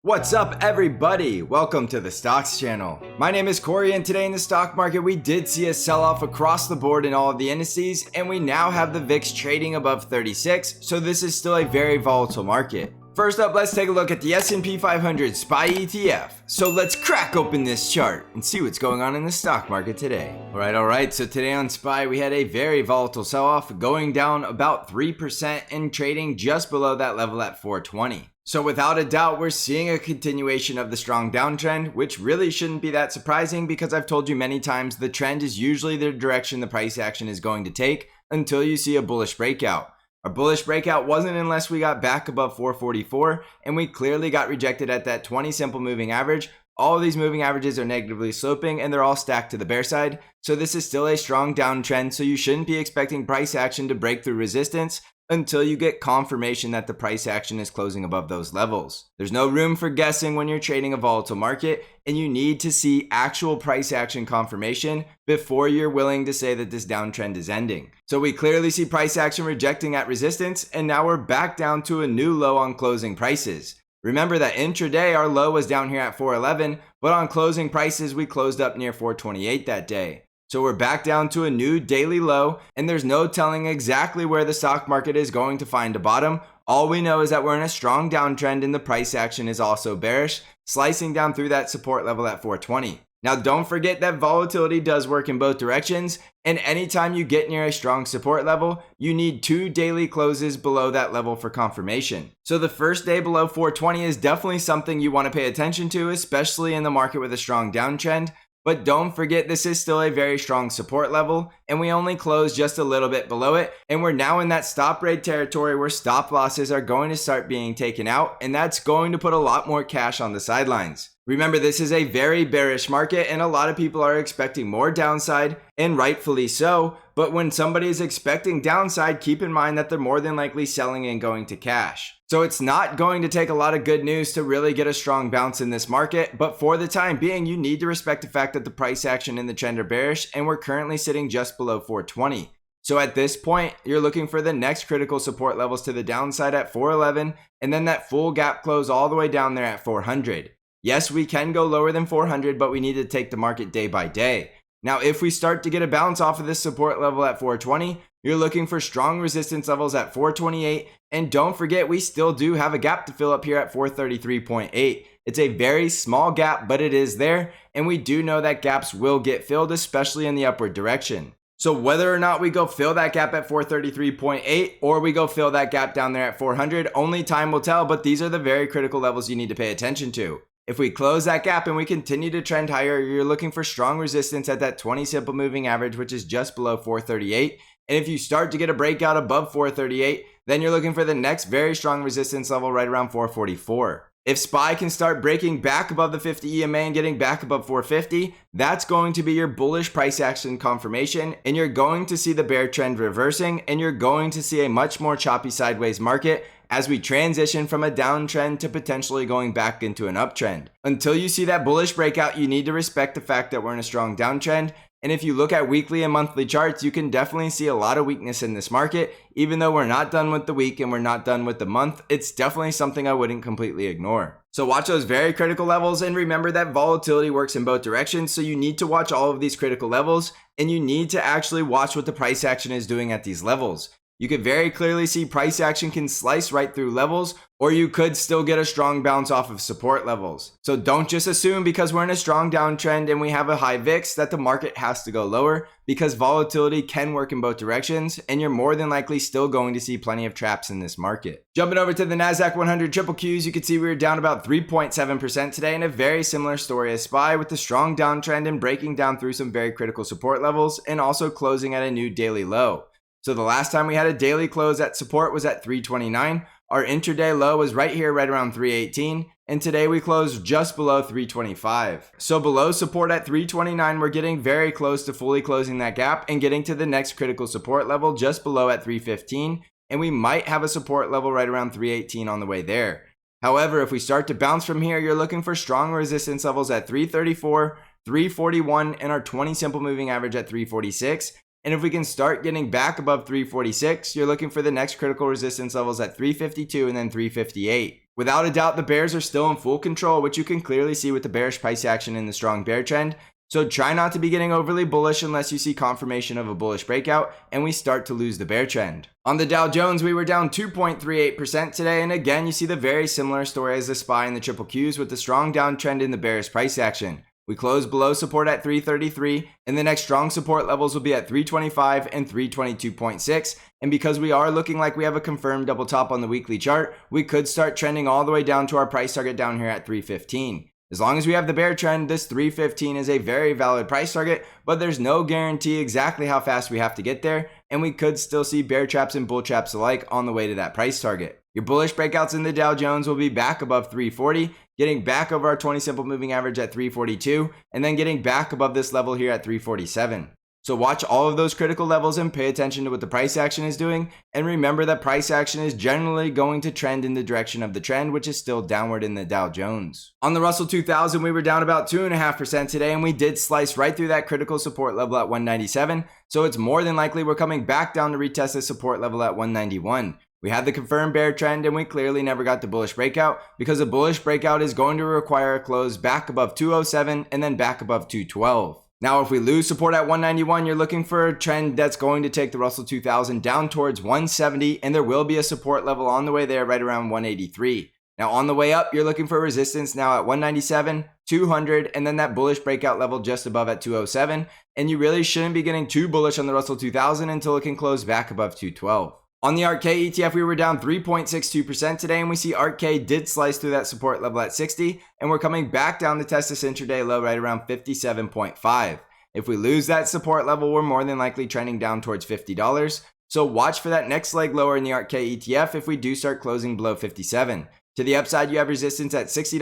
What's up everybody? Welcome to the Stocks channel. My name is Corey and today in the stock market we did see a sell-off across the board in all of the indices and we now have the VIX trading above 36, so this is still a very volatile market. First up, let's take a look at the S&P 500 SPY ETF. So let's crack open this chart and see what's going on in the stock market today. Alright, so today on SPY we had a very volatile sell-off going down about 3% and trading just below that level at 420. So without a doubt, we're seeing a continuation of the strong downtrend, which really shouldn't be that surprising because I've told you many times the trend is usually the direction the price action is going to take until you see a bullish breakout. Our bullish breakout wasn't unless we got back above 444, and we clearly got rejected at that 20 simple moving average. All of these moving averages are negatively sloping and they're all stacked to the bear side. So this is still a strong downtrend, so you shouldn't be expecting price action to break through resistance until you get confirmation that the price action is closing above those levels. There's no room for guessing when you're trading a volatile market, and you need to see actual price action confirmation before you're willing to say that this downtrend is ending. So we clearly see price action rejecting at resistance, and now we're back down to a new low on closing prices. Remember that intraday our low was down here at 411, but on closing prices we closed up near 428 that day. So we're back down to a new daily low, and there's no telling exactly where the stock market is going to find a bottom. All we know is that we're in a strong downtrend and the price action is also bearish, slicing down through that support level at 420. Now don't forget that volatility does work in both directions, and anytime you get near a strong support level, you need 2 daily closes below that level for confirmation. So the first day below 420 is definitely something you want to pay attention to, especially in the market with a strong downtrend. But don't forget this is still a very strong support level, and we only closed just a little bit below it, and we're now in that stop rate territory where stop losses are going to start being taken out, and that's going to put a lot more cash on the sidelines. Remember, this is a very bearish market and a lot of people are expecting more downside, and rightfully so, but when somebody is expecting downside, keep in mind that they're more than likely selling and going to cash. So it's not going to take a lot of good news to really get a strong bounce in this market, but for the time being, you need to respect the fact that the price action and the trend are bearish, and we're currently sitting just below 420. So at this point, you're looking for the next critical support levels to the downside at 411, and then that full gap close all the way down there at 400. Yes, we can go lower than 400, but we need to take the market day by day. Now, if we start to get a bounce off of this support level at 420, you're looking for strong resistance levels at 428. And don't forget, we still do have a gap to fill up here at 433.8. It's a very small gap, but it is there. And we do know that gaps will get filled, especially in the upward direction. So whether or not we go fill that gap at 433.8 or we go fill that gap down there at 400, only time will tell, but these are the very critical levels you need to pay attention to. If we close that gap and we continue to trend higher, you're looking for strong resistance at that 20 simple moving average, which is just below 438. And if you start to get a breakout above 438, then you're looking for the next very strong resistance level right around 444. If SPY can start breaking back above the 50 EMA and getting back above 450, that's going to be your bullish price action confirmation, and you're going to see the bear trend reversing, and you're going to see a much more choppy sideways market as we transition from a downtrend to potentially going back into an uptrend. Until you see that bullish breakout, you need to respect the fact that we're in a strong downtrend. And if you look at weekly and monthly charts, you can definitely see a lot of weakness in this market. Even though we're not done with the week and we're not done with the month, it's definitely something I wouldn't completely ignore. So watch those very critical levels, and remember that volatility works in both directions. So you need to watch all of these critical levels, and you need to actually watch what the price action is doing at these levels. You could very clearly see price action can slice right through levels, or you could still get a strong bounce off of support levels. So don't just assume because we're in a strong downtrend and we have a high VIX that the market has to go lower, because volatility can work in both directions, and you're more than likely still going to see plenty of traps in this market. Jumping over to the NASDAQ 100 triple Qs, you can see we were down about 3.7% today, in a very similar story as SPY, with the strong downtrend and breaking down through some very critical support levels and also closing at a new daily low. So the last time we had a daily close at support was at 329. Our intraday low was right here, right around 318. And today we closed just below 325. So below support at 329, we're getting very close to fully closing that gap and getting to the next critical support level just below at 315. And we might have a support level right around 318 on the way there. However, if we start to bounce from here, you're looking for strong resistance levels at 334, 341, and our 20 simple moving average at 346. And if we can start getting back above 346, you're looking for the next critical resistance levels at 352 and then 358. Without a doubt, the bears are still in full control, which you can clearly see with the bearish price action in the strong bear trend. So try not to be getting overly bullish unless you see confirmation of a bullish breakout and we start to lose the bear trend. On the Dow Jones, we were down 2.38% today, and again you see the very similar story as the SPY and the triple Qs with the strong downtrend in the bearish price action. We closed below support at 333, and the next strong support levels will be at 325 and 322.6. And because we are looking like we have a confirmed double top on the weekly chart, we could start trending all the way down to our price target down here at 315. As long as we have the bear trend, this 315 is a very valid price target, but there's no guarantee exactly how fast we have to get there, and we could still see bear traps and bull traps alike on the way to that price target. Your bullish breakouts in the Dow Jones will be back above 340, getting back over our 20 simple moving average at 342, and then getting back above this level here at 347. So watch all of those critical levels and pay attention to what the price action is doing, and remember that price action is generally going to trend in the direction of the trend, which is still downward in the Dow Jones. On the Russell 2000, we were down about 2.5% today, and we did slice right through that critical support level at 197, so it's more than likely we're coming back down to retest the support level at 191. We had the confirmed bear trend, and we clearly never got the bullish breakout because a bullish breakout is going to require a close back above 207 and then back above 212. Now, if we lose support at 191, you're looking for a trend that's going to take the Russell 2000 down towards 170, and there will be a support level on the way there right around 183. Now, on the way up, you're looking for resistance now at 197, 200, and then that bullish breakout level just above at 207, and you really shouldn't be getting too bullish on the Russell 2000 until it can close back above 212. On the Arkk ETF, we were down 3.62% today, and we see Arkk did slice through that support level at 60, and we're coming back down to test this intraday low right around 57.5. If we lose that support level, we're more than likely trending down towards $50. So watch for that next leg lower in the Arkk ETF if we do start closing below 57. To the upside, you have resistance at $60,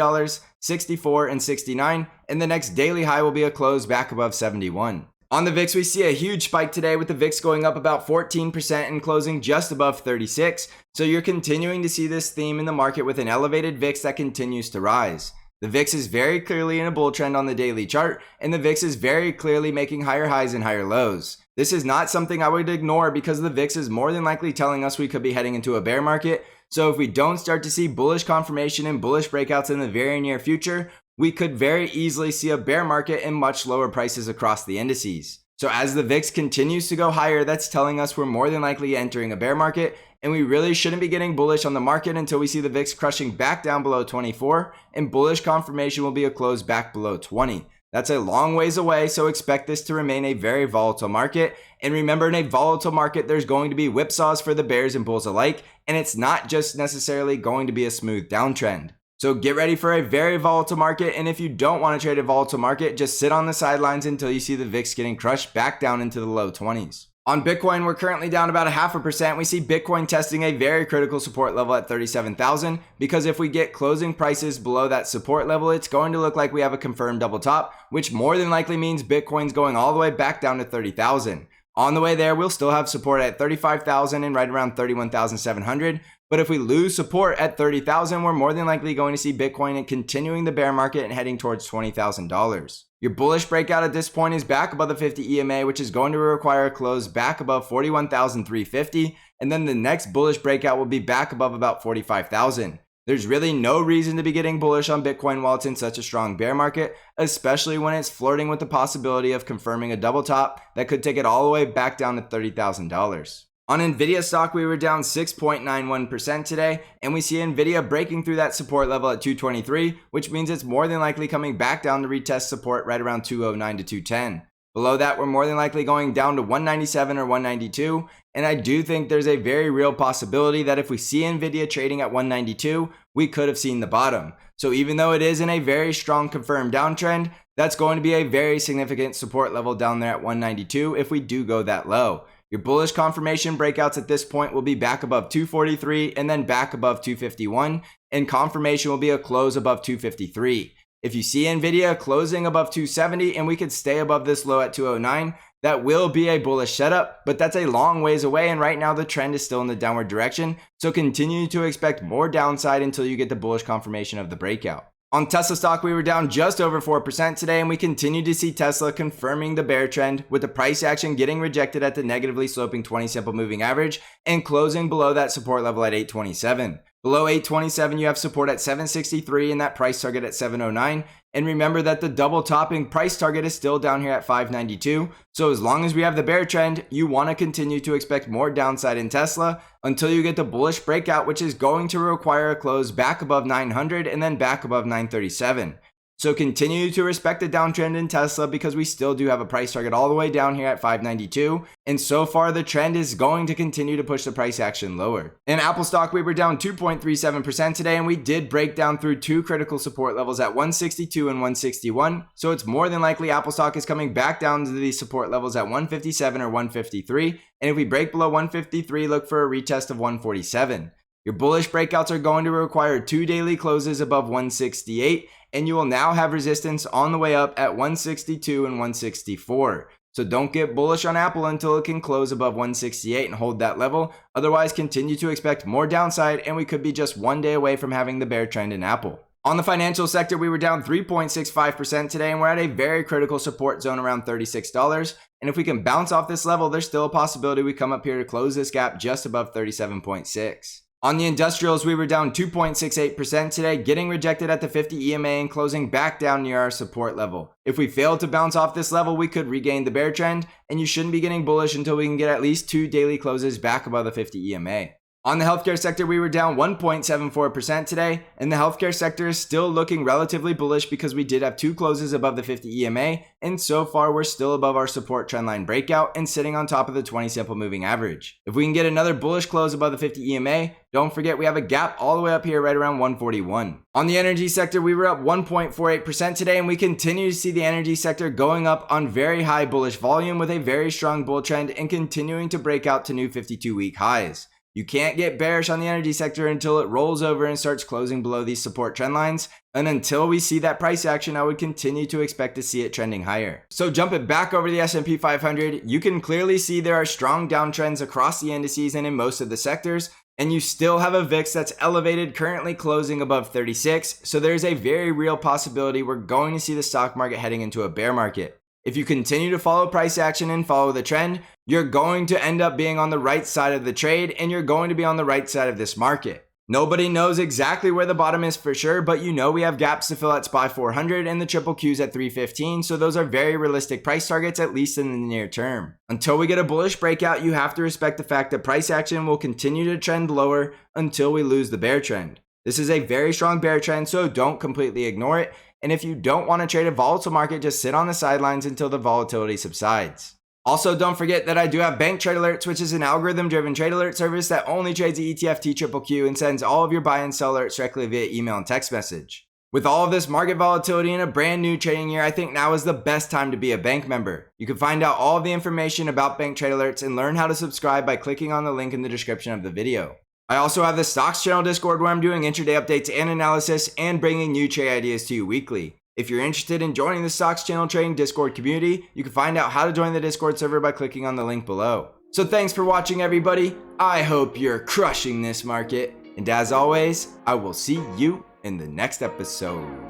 $64, and $69, and the next daily high will be a close back above $71. On the VIX, we see a huge spike today with the VIX going up about 14% and closing just above 36. So you're continuing to see this theme in the market with an elevated VIX that continues to rise. The VIX is very clearly in a bull trend on the daily chart, and the VIX is very clearly making higher highs and higher lows. This is not something I would ignore because the VIX is more than likely telling us we could be heading into a bear market. So if we don't start to see bullish confirmation and bullish breakouts in the very near future, we could very easily see a bear market and much lower prices across the indices. So as the VIX continues to go higher, that's telling us we're more than likely entering a bear market, and we really shouldn't be getting bullish on the market until we see the VIX crushing back down below 24, and bullish confirmation will be a close back below 20. That's a long ways away, so expect this to remain a very volatile market. And remember, in a volatile market, there's going to be whipsaws for the bears and bulls alike, and it's not just necessarily going to be a smooth downtrend. So get ready for a very volatile market, and if you don't want to trade a volatile market, just sit on the sidelines until you see the VIX getting crushed back down into the low 20s. On Bitcoin, we're currently down about 0.5%. We see Bitcoin testing a very critical support level at 37,000 because if we get closing prices below that support level, it's going to look like we have a confirmed double top, which more than likely means Bitcoin's going all the way back down to 30,000. On the way there, we'll still have support at 35,000 and right around 31,700. But if we lose support at 30,000, we're more than likely going to see Bitcoin continuing the bear market and heading towards $20,000. Your bullish breakout at this point is back above the 50 EMA, which is going to require a close back above 41,350. And then the next bullish breakout will be back above about 45,000. There's really no reason to be getting bullish on Bitcoin while it's in such a strong bear market, especially when it's flirting with the possibility of confirming a double top that could take it all the way back down to $30,000. On NVDA stock, we were down 6.91% today, and we see NVIDIA breaking through that support level at 223, which means it's more than likely coming back down to retest support right around 209 to 210. Below that, we're more than likely going down to 197 or 192, and I do think there's a very real possibility that if we see NVIDIA trading at 192, we could have seen the bottom. So even though it is in a very strong confirmed downtrend, that's going to be a very significant support level down there at 192 if we do go that low. Your bullish confirmation breakouts at this point will be back above 243 and then back above 251, and confirmation will be a close above 253. If you see NVIDIA closing above 270 and we could stay above this low at 209, that will be a bullish setup, but that's a long ways away, and right now the trend is still in the downward direction, so continue to expect more downside until you get the bullish confirmation of the breakout. On Tesla stock, we were down just over 4% today, and we continue to see Tesla confirming the bear trend with the price action getting rejected at the negatively sloping 20 simple moving average and closing below that support level at 827. Below 827, you have support at 763 and that price target at 709. And remember that the double topping price target is still down here at 592. So as long as we have the bear trend, you want to continue to expect more downside in Tesla until you get the bullish breakout, which is going to require a close back above 900 and then back above 937. So continue to respect the downtrend in Tesla because we still do have a price target all the way down here at 592. And so far the trend is going to continue to push the price action lower. In Apple stock, we were down 2.37% today, and we did break down through two critical support levels at 162 and 161. So it's more than likely Apple stock is coming back down to these support levels at 157 or 153. And if we break below 153, look for a retest of 147. Your bullish breakouts are going to require 2 daily closes above 168, and you will now have resistance on the way up at 162 and 164. So don't get bullish on Apple until it can close above 168 and hold that level. Otherwise, continue to expect more downside, and we could be just 1 day away from having the bear trend in Apple. On the financial sector, we were down 3.65% today, and we're at a very critical support zone around $36. And if we can bounce off this level, there's still a possibility we come up here to close this gap just above 37.6. On the industrials, we were down 2.68% today, getting rejected at the 50 EMA and closing back down near our support level. If we fail to bounce off this level, we could regain the bear trend, and you shouldn't be getting bullish until we can get at least 2 daily closes back above the 50 EMA. On the healthcare sector, we were down 1.74% today, and the healthcare sector is still looking relatively bullish because we did have 2 closes above the 50 EMA, and so far we're still above our support trendline breakout and sitting on top of the 20 simple moving average. If we can get another bullish close above the 50 EMA, don't forget we have a gap all the way up here right around 141. On the energy sector, we were up 1.48% today, and we continue to see the energy sector going up on very high bullish volume with a very strong bull trend and continuing to break out to new 52-week highs. You can't get bearish on the energy sector until it rolls over and starts closing below these support trend lines. And until we see that price action, I would continue to expect to see it trending higher. So jumping back over the S&P 500, you can clearly see there are strong downtrends across the indices and in most of the sectors. And you still have a VIX that's elevated, currently closing above 36. So there's a very real possibility we're going to see the stock market heading into a bear market. If you continue to follow price action and follow the trend, you're going to end up being on the right side of the trade, and you're going to be on the right side of this market. Nobody knows exactly where the bottom is for sure, but you know we have gaps to fill at SPY 400 and the triple Qs at 315, so those are very realistic price targets, at least in the near term. Until we get a bullish breakout, you have to respect the fact that price action will continue to trend lower until we lose the bear trend. This is a very strong bear trend, so don't completely ignore it. And if you don't want to trade a volatile market, just sit on the sidelines until the volatility subsides. Also, don't forget that I do have Bank Trade Alerts, which is an algorithm-driven trade alert service that only trades the ETF TQQQ and sends all of your buy and sell alerts directly via email and text message. With all of this market volatility in a brand new trading year, I think now is the best time to be a bank member. You can find out all of the information about Bank Trade Alerts and learn how to subscribe by clicking on the link in the description of the video. I also have the Stocks Channel Discord where I'm doing intraday updates and analysis and bringing new trade ideas to you weekly. If you're interested in joining the Stocks Channel Trading Discord community, you can find out how to join the Discord server by clicking on the link below. So thanks for watching, everybody. I hope you're crushing this market. And as always, I will see you in the next episode.